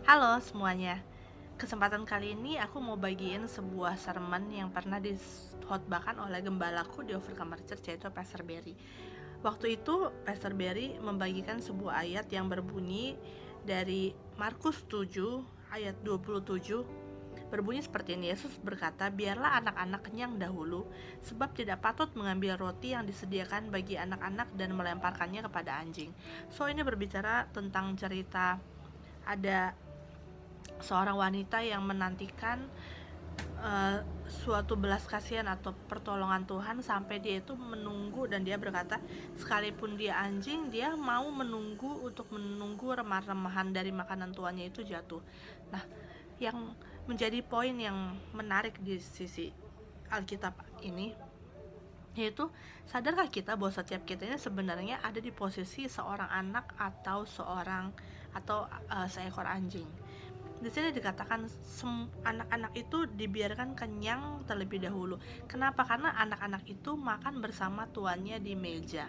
Halo semuanya. Kesempatan kali ini aku mau bagiin sebuah sermon yang pernah dihotbahkan oleh gembalaku di Overcomer Church, yaitu Pastor Berry. Waktu itu Pastor Berry membagikan sebuah ayat yang berbunyi dari Markus 7 ayat 27. Berbunyi seperti ini. Yesus berkata, "Biarlah anak-anak kenyang dahulu, sebab tidak patut mengambil roti yang disediakan bagi anak-anak dan melemparkannya kepada anjing." So ini berbicara tentang cerita ada seorang wanita yang menantikan suatu belas kasihan atau pertolongan Tuhan sampai dia itu menunggu, dan dia berkata sekalipun dia anjing, dia mau menunggu remah-remahan dari makanan tuannya itu jatuh. Nah, yang menjadi poin yang menarik di sisi Alkitab ini yaitu, sadarkah kita bahwa setiap kita ini sebenarnya ada di posisi seorang anak atau seekor anjing. Di sini dikatakan anak-anak itu dibiarkan kenyang terlebih dahulu. Kenapa? Karena anak-anak itu makan bersama tuannya di meja,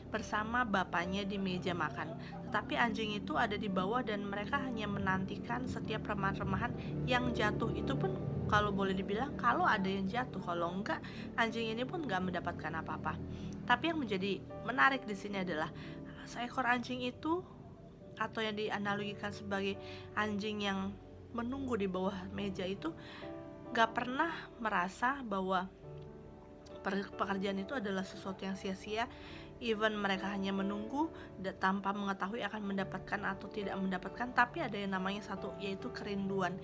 bersama bapaknya di meja makan. Tetapi anjing itu ada di bawah dan mereka hanya menantikan setiap remahan-remahan yang jatuh. Itu pun kalau boleh dibilang kalau ada yang jatuh, kalau enggak anjing ini pun enggak mendapatkan apa-apa. Tapi yang menjadi menarik di sini adalah seekor anjing itu, atau yang dianalogikan sebagai anjing yang menunggu di bawah meja itu, gak pernah merasa bahwa pekerjaan itu adalah sesuatu yang sia-sia. Even mereka hanya menunggu tanpa mengetahui akan mendapatkan atau tidak mendapatkan, tapi ada yang namanya satu, yaitu kerinduan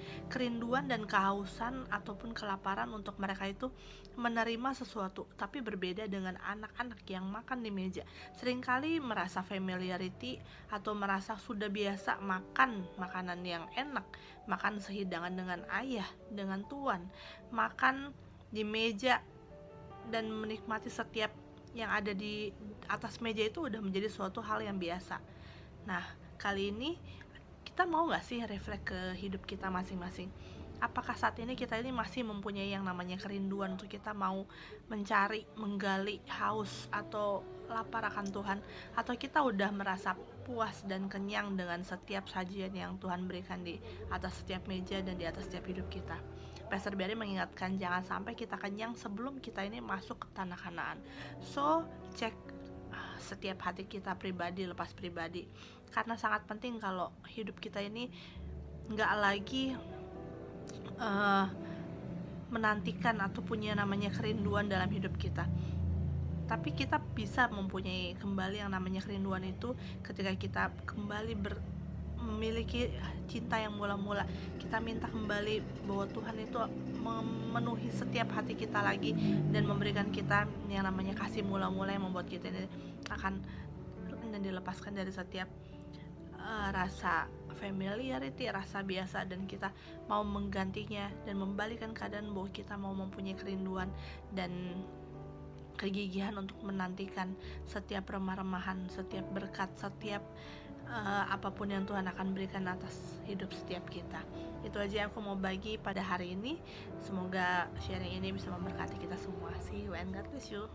dan kehausan ataupun kelaparan untuk mereka itu menerima sesuatu. Tapi berbeda dengan anak-anak yang makan di meja, seringkali merasa familiarity atau merasa sudah biasa makan makanan yang enak, makan sehidangan dengan ayah, dengan tuan, makan di meja dan menikmati setiap yang ada di atas meja itu udah menjadi suatu hal yang biasa. Nah, kali ini kita mau gak sih reflect ke hidup kita masing-masing? Apakah saat ini kita ini masih mempunyai yang namanya kerinduan untuk kita mau mencari, menggali, haus atau lapar akan Tuhan? Atau kita udah merasa puas dan kenyang dengan setiap sajian yang Tuhan berikan di atas setiap meja dan di atas setiap hidup kita? Pastor Berry mengingatkan jangan sampai kita kenyang sebelum kita ini masuk ke tanah Kanaan. So, cek setiap hati kita pribadi lepas pribadi, karena sangat penting kalau hidup kita ini nggak lagi menantikan atau punya namanya kerinduan dalam hidup kita, tapi kita bisa mempunyai kembali yang namanya kerinduan itu ketika kita kembali memiliki cinta yang mula-mula. Kita minta kembali bahwa Tuhan itu memenuhi setiap hati kita lagi dan memberikan kita yang namanya kasih mula-mula yang membuat kita ini akan dan dilepaskan dari setiap rasa familiarity, rasa biasa, dan kita mau menggantinya dan membalikan keadaan bahwa kita mau mempunyai kerinduan dan kegigihan untuk menantikan setiap remah-remahan, setiap berkat, setiap apapun yang Tuhan akan berikan atas hidup setiap kita. Itu aja yang aku mau bagi pada hari ini. Semoga sharing ini bisa memberkati kita semua. See you and God bless you.